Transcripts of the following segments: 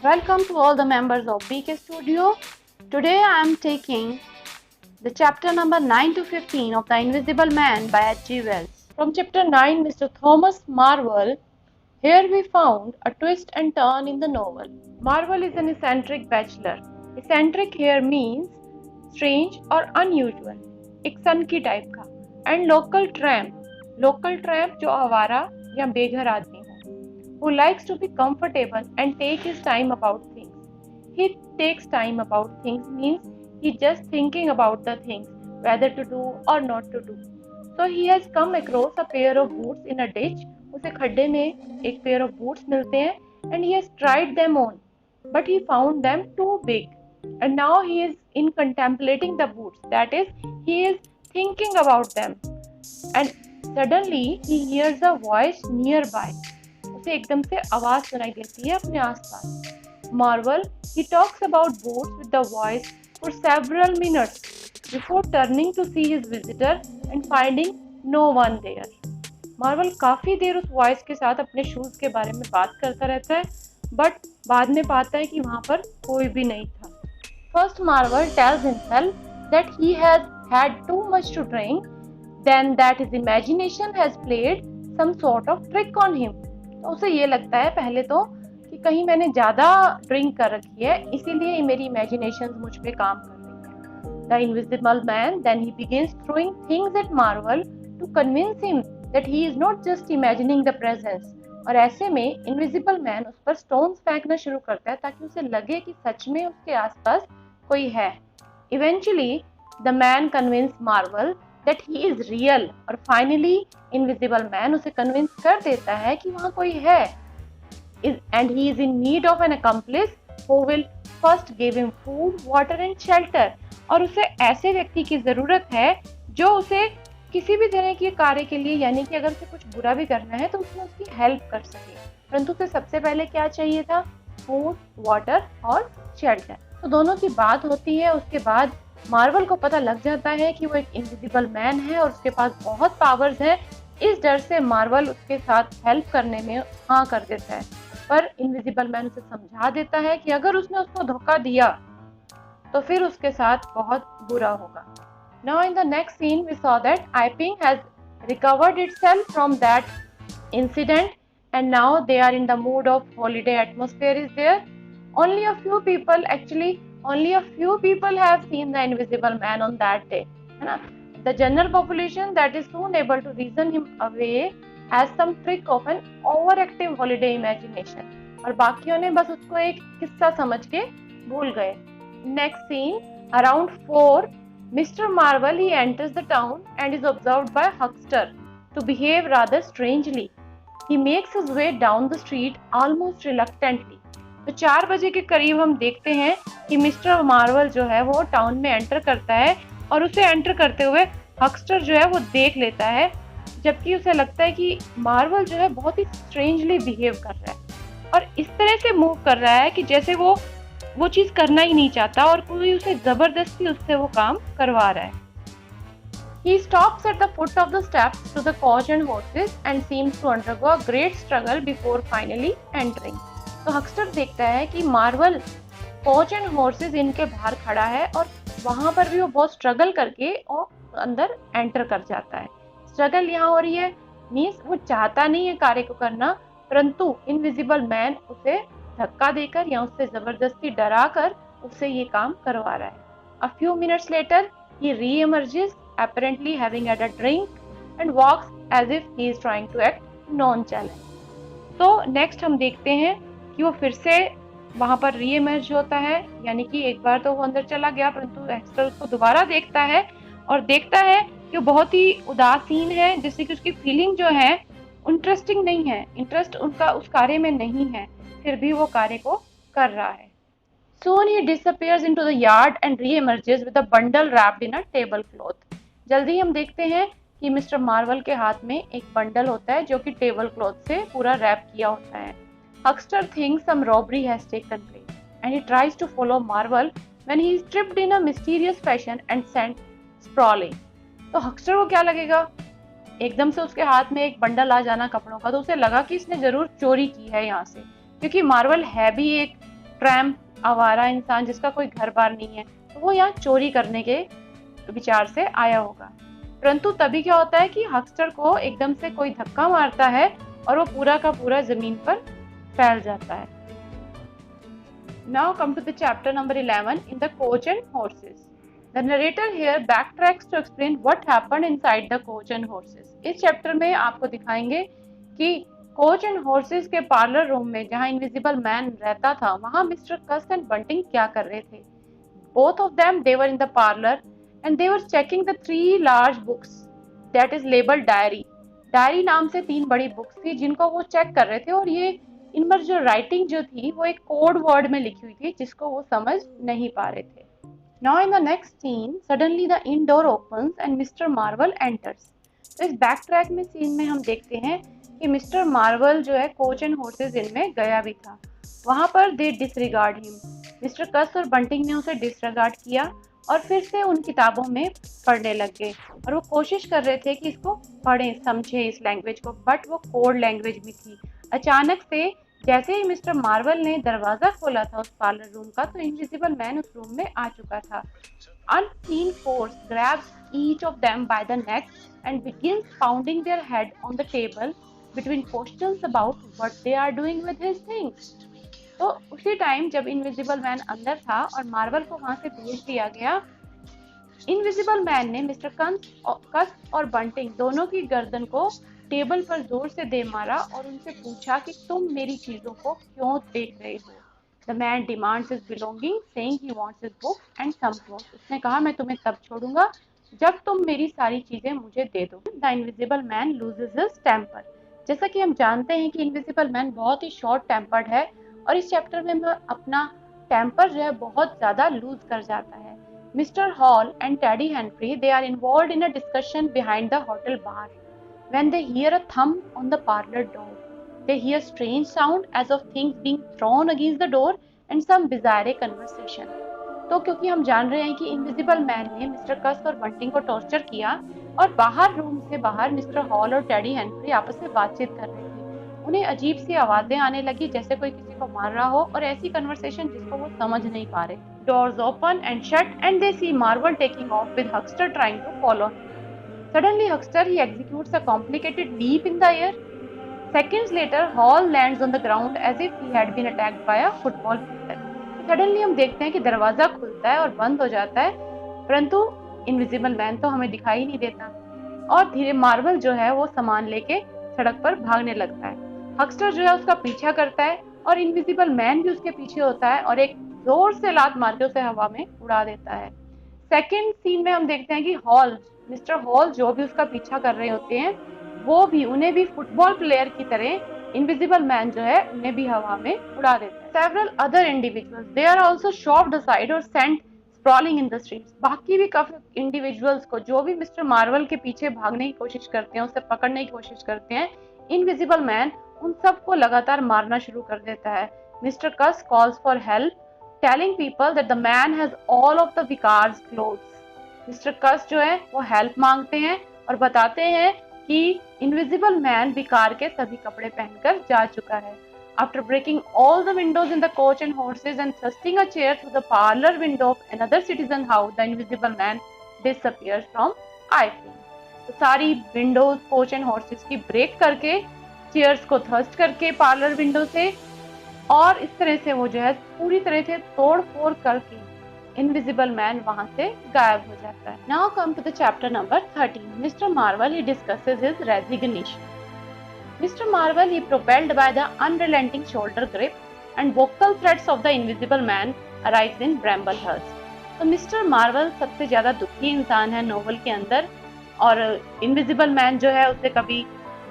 Welcome to all the members of BK Studio. Today I am taking the chapter number 9 to 15 of The Invisible Man by H.G. Wells. From chapter 9, Mr. Thomas Marvel, here we found a twist and turn in the novel. Marvel is an eccentric bachelor. Eccentric here means strange or unusual, एक सनकी type का. And local tramp जो आवारा या बेघर आदमी हो, who likes to be comfortable and take his time about things. He takes time about things means he just thinking about the things, whether to do or not to do. So he has come across a pair of boots in a ditch. उसे खड्डे में एक pair of boots मिलते हैं and he has tried them on, but he found them too big. And now he is in contemplating the boots. That is, he is thinking about them. And suddenly he hears a voice nearby. उसे एकदम से आवाज सुनाई देती है अपने आसपास. Marvel, he talks about boots with the voice for several minutes before turning to see his visitor and finding no one there. Marvel काफी देर उस वॉइस के साथ अपने शूज के बारे में बात करता रहता है, बट बाद में पाता है कि वहां पर कोई भी नहीं था. First Marvel tells himself that he has had too much to drink, then that his imagination has played some sort of trick on him. तो उसे ये लगता है पहले तो कि कहीं मैंने ज़्यादा ड्रिंक कर रखी है, इसीलिए मेरी इमेजिनेशन मुझ पे काम कर रही है. The invisible man then he begins throwing things at Marvel to convince him that he is not just imagining the presence. और ऐसे में इनविजिबल मैन उस पर स्टोन्स फेंकना शुरू करता है ताकि उसे लगे कि सच में उसके आसपास कोई है. Eventually, the man convinced Marvel that he is real और finally invisible man उसे convince कर देता है कि वहाँ कोई है. And he is in need of an accomplice who will first give him food, water and shelter. और उसे ऐसे व्यक्ति की ज़रूरत है जो उसे किसी भी तरह के कार्य के लिए, यानी कि अगर उसे कुछ बुरा भी करना है तो उसमें उसकी हेल्प कर सके. परंतु उसे सबसे पहले क्या चाहिए था? फूड, वाटर और शेल्टर. तो दोनों की बात होती है. उसके बाद मार्वल को पता लग जाता है कि वो एक इनविजिबल मैन है और उसके पास बहुत पावर्स हैं. इस डर से मार्वल उसके साथ हेल्प करने में हाँ कर देता है, पर इनविजिबल मैन उसे समझा देता है कि अगर उसने उसको धोखा दिया तो फिर उसके साथ बहुत बुरा होगा. Now in the next scene we saw that Iping has recovered itself from that incident and now they are in the mood of holiday atmosphere is there. Only a few people have seen the invisible man on that day. है ना? The general population that is soon able to reason him away has some trick of an overactive holiday imagination. और बाकियों ने बस उसको एक किस्सा समझ के भूल गए. Next scene, around 4, Mr. Marvel he enters the town and is observed by Huckster to behave rather strangely. He makes his way down the street almost reluctantly. तो 4 बजे के करीब हम देखते हैं कि मिस्टर मार्वल जो है वो टाउन में एंटर करता है और उसे एंटर करते हुए हक्स्टर जो है वो देख लेता है, जबकि उसे लगता है कि मार्वल जो है बहुत ही स्ट्रेंजली बिहेव कर रहा है और इस तरह से मूव कर रहा है कि जैसे वो चीज़ करना ही नहीं चाहता और कोई उसे ज़बरदस्ती उससे वो काम करवा रहा है. He stops at the foot of the steps to the coach and horses and seems to undergo a great struggle before finally entering. तो हक्स्टर देखता है कि मार्वल कोच एंड हॉर्सेस इनके बाहर खड़ा है और वहाँ पर भी वो बहुत स्ट्रगल करके और अंदर एंटर कर जाता है. स्ट्रगल यहाँ हो रही है मीन्स वो चाहता नहीं है कार्य को करना, परंतु इनविजिबल मैन उसे धक्का देकर या उससे जबरदस्ती डरा कर उससे ये काम करवा रहा है. A few minutes later he re-emerges apparently having had a drink and walks as if he is trying to act nonchalant. तो नेक्स्ट हम देखते हैं कि वो फिर से वहाँ पर री-इमर्ज होता है, यानी कि एक बार तो वो अंदर चला गया परंतु एक्स्टर उसको दोबारा देखता है और देखता है कि वो बहुत ही उदासीन है, जिससे कि उसकी फीलिंग जो है इंटरेस्टिंग नहीं है, इंटरेस्ट उनका उस कार्य में नहीं है, फिर भी वो कार्य को कर रहा है. Soon he disappears into the yard and re-emerges with a bundle wrapped in a tablecloth. जल्दी हम देखते हैं कि मिस्टर मार्वल के हाथ में एक बंडल होता है जो कि टेबल क्लॉथ से पूरा रैप किया होता है. Huckster thinks some robbery has taken place and he tries to follow Marvel when he is tripped in a mysterious fashion and sent sprawling. तो हक्स्टर को क्या लगेगा? एकदम से उसके हाथ में एक बंडल आ जाना कपड़ों का, तो उसे लगा कि इसने जरूर चोरी की है यहाँ से, क्योंकि मार्वल है भी एक ट्रैम्प, आवारा इंसान जिसका कोई घर बार नहीं है, तो वो यहाँ चोरी करने के विचार से आया होगा। परंतु तभी क्या होता है कि हकस्टर को एकदम से कोई धक्का मारता है और वो पूरा का पूरा जमीन पर फैल जाता है। Now come to the chapter number 11 in the coach and horses. The narrator here backtracks to explain what happened inside the coach and horses. इस चैप्टर में आपको दिखाएंगे कि कोच एंड हॉर्सेस के पार्लर रूम में जहां इनविजिबल मैन रहता था, वहां मिस्टर कस एंड बंटिंग क्या कर रहे थे। Both of them they were in the parlor and they were checking the 3 large books that is labeled diary. Diary नाम से 3 बड़ी बुक्स थी जिनको वो चेक कर रहे थे, और ये इन पर जो राइटिंग जो थी वो एक कोड वर्ड में लिखी हुई थी जिसको वो समझ नहीं पा रहे थे। Now in the next scene, suddenly the inn door opens and Mr. Marvel enters. तो इस बैक ट्रैक में सीन में हम देखते हैं कि मिस्टर मार्वल जो है कोच एंड हॉर्सेस इन में गया भी था। वहां पर दे डिसरिगार्ड हिम। मिस्टर कस और बंटिंग ने उसे डिसरिगार्ड किया और फिर से उन किताबों में पढ़ने लग गए, और वो कोशिश कर रहे थे कि इसको पढ़ें, समझें इस लैंग्वेज को, बट वो कोड लैंग्वेज भी थी। अचानक से जैसे ही मिस्टर मार्वल ने दरवाजा खोला था उस पार्लर रूम का, तो इनविजिबल मैन उस रूम में आ चुका था। Unseen force grabs each of them by the neck and begins pounding their head on the table between questions about what they are doing with his things. तो उसी time जब invisible man अंदर था और Marvel को वहां से भेज दिया गया, इनविजिबल मैन ने मिस्टर कस और बंटिंग दोनों की गर्दन को टेबल पर जोर से दे मारा और उनसे पूछा कि तुम मेरी चीजों को क्यों देख रहे हो। The man demands his belongings, saying he wants his book and some clothes. उसने कहा मैं तुम्हें तब छोड़ूंगा जब तुम मेरी सारी चीजें मुझे दे दो। The invisible man loses his temper. जैसा कि हम जानते हैं कि इनविजिबल मैन बहुत ही शॉर्ट टेम्पर्ड है, और इस चैप्टर में वह अपना टेम्पर जो है बहुत ज्यादा लूज कर जाता है। Mister Hall and Teddy Henry they are involved in a discussion behind the hotel bar when they hear a thumb on the parlor door. They hear strange sound as of things being thrown against the door and some bizarre conversation. तो क्योंकि हम जान रहे हैं कि invisible man ने mister कस और bunting को टॉर्चर किया और बाहर रूम से बाहर मिस्टर हॉल और टेडी हेनरी आपस में बातचीत कर रहे थे। उन्हें अजीब सी आवाजें आने लगी जैसे कोई किसी को मार रहा हो, और ऐसी कन्वर्सेशन जिसको वो समझ नहीं पा रहे। Doors open and shut and they see Marvel taking off with Huckster trying to follow him. Suddenly, Huckster he executes a complicated leap in the air. Seconds later, Hall lands on the ground as if he had been attacked by a football player. Suddenly हम देखते हैं कि दरवाजा खुलता है और बंद हो जाता है, परंतु इनविजिबल मैन तो हमें दिखाई नहीं देता, और धीरे मार्वल जो है वो सामान लेके सड़क पर भागने लगता है। हक्स्टर जो है उसका पीछा करता है और इनविजिबल मैन भी उसके पीछे होता है और एक जोर से लात मार के उसे हवा में उड़ा देता है। सेकेंड सीन में हम देखते हैं कि मिस्टर हॉल जो भी उसका पीछा कर रहे होते हैं, वो भी उन्हें भी फुटबॉल प्लेयर की तरह इनविजिबल मैन जो है उन्हें भी हवा में उड़ा देता है। Several other individuals they are also shopped aside और sent sprawling in the streets. बाकी भी काफी इंडिविजुअल्स को जो भी मिस्टर मार्वल के पीछे भागने की कोशिश करते हैं, उसे पकड़ने की कोशिश करते हैं, इनविजिबल मैन उन सबको लगातार मारना शुरू कर देता है। Mr Cuss calls for help telling people that the man has all of the vicar's clothes. Mr Cuss जो है वो हेल्प मांगते हैं और बताते हैं कि इनविजिबल मैन विकार के सभी कपड़े पहनकर जा चुका है। After breaking all the windows in the coach and horses and thrusting a chair through the parlor window of another citizen house, the invisible man disappears from eye-field. तो सारी विंडोज कोच एंड हॉर्सेस की break करके, chairs को thrust करके parlour window से, और इस तरह से वो जो है पूरी तरह से तोड़ फोड़ करके इनविजिबल मैन वहां से गायब हो जाता है। Now come to the chapter number 13. Mr. Marvel he discusses his resignation. Mr. Marvel he propelled by the unrelenting shoulder grip and vocal threats of the invisible man arrives in Bramblehurst. तो mister Marvel सबसे ज्यादा दुखी इंसान है novel के अंदर, और invisible man जो है उसे कभी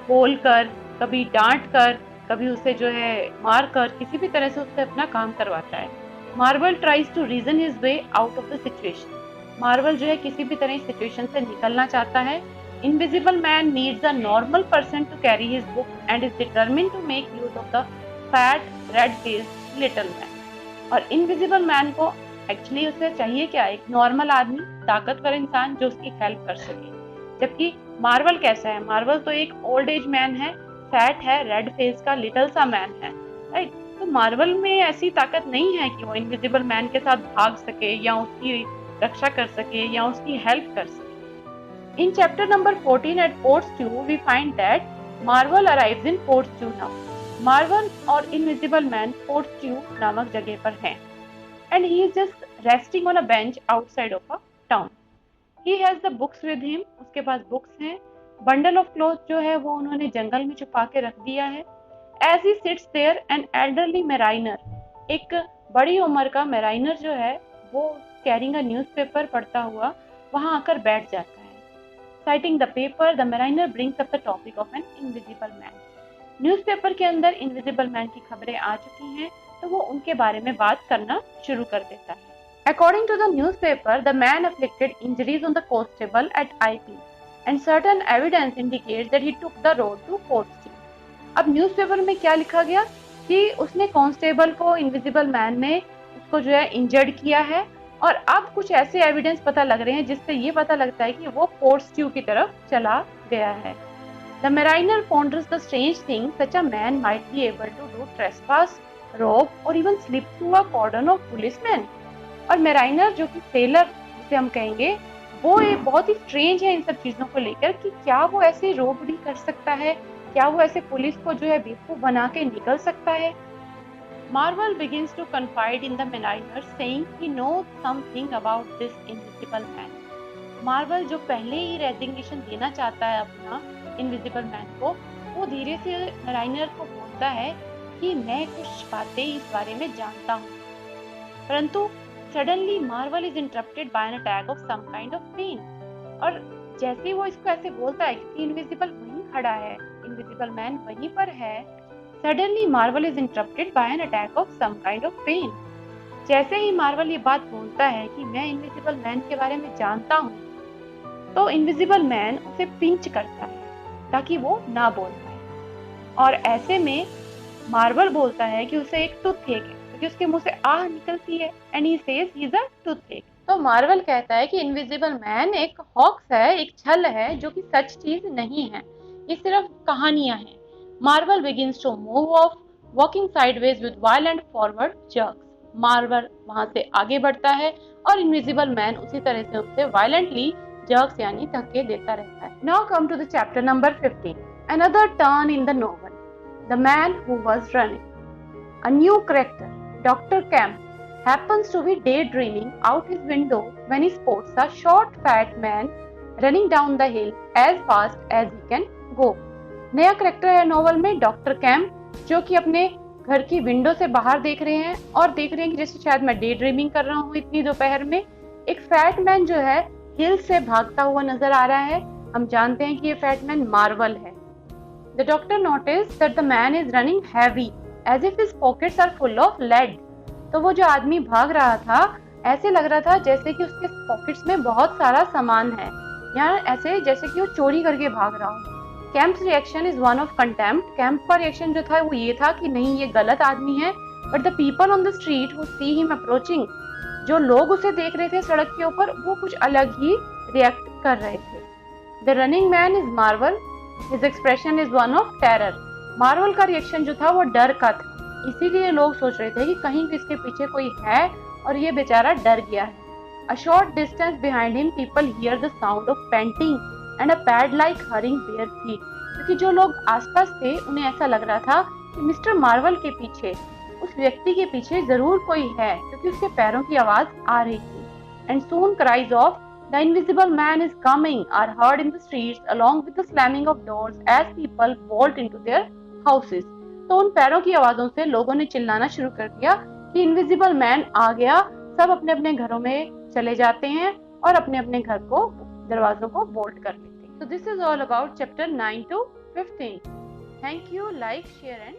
बोल कर, कभी डांट कर, कभी उसे जो है मार कर, किसी भी तरह से उससे अपना काम करवाता है। Marvel tries to reason his way out of the situation. Marvel जो है किसी भी तरह सिचुएशन से निकलना चाहता है। Invisible man needs a normal person to carry his book and is determined to make use of the fat red faced little man. और इनविजिबल मैन को एक्चुअली उसे चाहिए क्या? एक नॉर्मल आदमी, ताकतवर इंसान जो उसकी हेल्प कर सके। जबकि मार्वल कैसा है? मार्वल तो एक ओल्ड एज मैन है, फैट है, रेड फेस का लिटिल सा मैन है, राइट? तो मार्वल में ऐसी ताकत नहीं है कि वो इनविजिबल मैन के साथ भाग सके या उसकी रक्षा कर सके या उसकी हेल्प कर सके। In chapter number 14 at Port Stew, we find that Marvel arrives in Port Stew now. Marvel और Invisible Man Port Stew नामक जगह पर हैं, and he is just resting on a bench outside of a town. He has the books with him. उसके पास books हैं. Bundle of clothes जो है वो उन्होंने जंगल में छुपा के रख दिया है. As he sits there, an elderly mariner, एक बड़ी उम्र का mariner जो है वो carrying a newspaper पढ़ता हुआ वहाँ आकर बैठ जाता है. Citing the paper, the mariner brings up the topic of an invisible man. Newspaper के अंदर इनविजिबल मैन की खबरें आ चुकी हैं, तो वो उनके बारे में बात करना शुरू कर देता है। According to the newspaper, the man afflicted injuries on the constable at IP, and certain evidence indicates that he took the road to Port Stew. अब न्यूज़पेपर में क्या लिखा गया कि उसने कांस्टेबल को इनविजिबल मैन ने उसको जो है इंजर्ड किया है, और अब कुछ ऐसे एविडेंस पता लग रहे हैं जिससे ये पता लगता है कि वो पोर्ट स्ट्यू की तरफ चला गया है। The mariner ponders the strange thing such a man might be able to do trespass, rob or even slip through a cordon of policemen. और मैराइनर जो कि सेलर जिसे हम कहेंगे, वो ये बहुत ही स्ट्रेंज है इन सब चीजों को लेकर कि क्या वो ऐसे रोबरी कर सकता है, क्या वो ऐसे पुलिस को जो है बेवकूफ बना के निकल सकता है। Marvel begins to confide in the mariner, saying he knows something about this invisible man. Marvel जो पहले ही रेजिग्नेशन देना चाहता है अपना इनविजिबल मैन को, वो धीरे से mariner को बोलता है कि मैं कुछ बातें इस बारे में जानता हूँ। परंतु suddenly Marvel is interrupted by an attack of some kind of pain. और जैसे ही वो इसको ऐसे बोलता है क्योंकि इनविजिबल वहीं खड़ा है, इनविजिबल मैन वहीं पर है, Suddenly Marvel is interrupted by an attack of some kind of pain. जैसे ही मार्वल ये बात बोलता है कि मैं इनविजिबल मैन के बारे में जानता हूँ, तो इनविजिबल मैन उसे पिंच करता है ताकि वो ना बोल पाए। और ऐसे में मार्वल बोलता है कि उसे एक टूथएक है क्योंकि उसके मुंह से आह निकलती है, and he says he is a toothache. तो मार्वल कहता है कि इनविजिबल मैन एक हॉक्स है, एक छल है जो कि सच चीज नहीं है, ये सिर्फ कहानियां हैं। Marvel begins to move off, walking sideways with violent forward jerks. Marvel वहां से आगे बढ़ता है और इनविजिबल मैन उसी तरह से उससे violently jerks यानी धक्के देता रहता है। Now come to the chapter number 15. Another turn in the novel. The man who was running. A new character, Dr. Kemp, happens to be daydreaming out his window when he spots a short, fat man running down the hill as fast as he can go. नया character है novel में doctor camp, जो कि अपने घर की window से बाहर देख रहे हैं और देख रहे हैं कि जैसे शायद मैं डे ड्रीमिंग कर रहा हूँ इतनी दोपहर में। एक फैट मैन जो है हिल से भागता हुआ नजर आ रहा है। हम जानते हैं कि ये फैट मैन मार्वल है। The doctor notice that the man is running heavy as if his pockets are full of lead. तो वो जो आदमी भाग रहा था ऐसे लग रहा था जैसे कि उसके पॉकेट्स में बहुत सारा सामान है, या ऐसे जैसे कि वो चोरी करके भाग रहा हो। Camps reaction is one of contempt. Camp का रिएक्शन जो था वो ये था कि नहीं ये गलत आदमी है, but the people on the street who see him approaching, जो लोग उसे देख रहे थे सड़क के ऊपर, वो कुछ अलग ही रिएक्ट कर रहे थे। The running man is Marvel, his expression is one of terror. Marvel का रिएक्शन जो था वो डर का था, इसीलिए लोग सोच रहे थे कि कहीं इसके पीछे कोई है और ये बेचारा डर गया है। A short distance behind him, people hear the sound of panting and a pad-like hurrying bare feet. क्योंकि जो लोग आसपास थे उन्हें ऐसा लग रहा था कि मिस्टर मार्वल के पीछे, उस व्यक्ति के पीछे जरूर कोई है, क्योंकि उसके पैरों की आवाज आ रही थी। And soon cries of "The invisible man is coming" are heard in the streets along with the slamming of doors as people bolt into their houses. तो उन पैरों की आवाजों से लोगों ने चिल्लाना शुरू कर दिया कि इनविजिबल मैन आ गया। सब अपने अपने घरों में चले जाते हैं और अपने अपने घर को, दरवाजों को बोल्ट कर लेते हैं। So this is all about chapter 9 to 15. Thank you, like, share and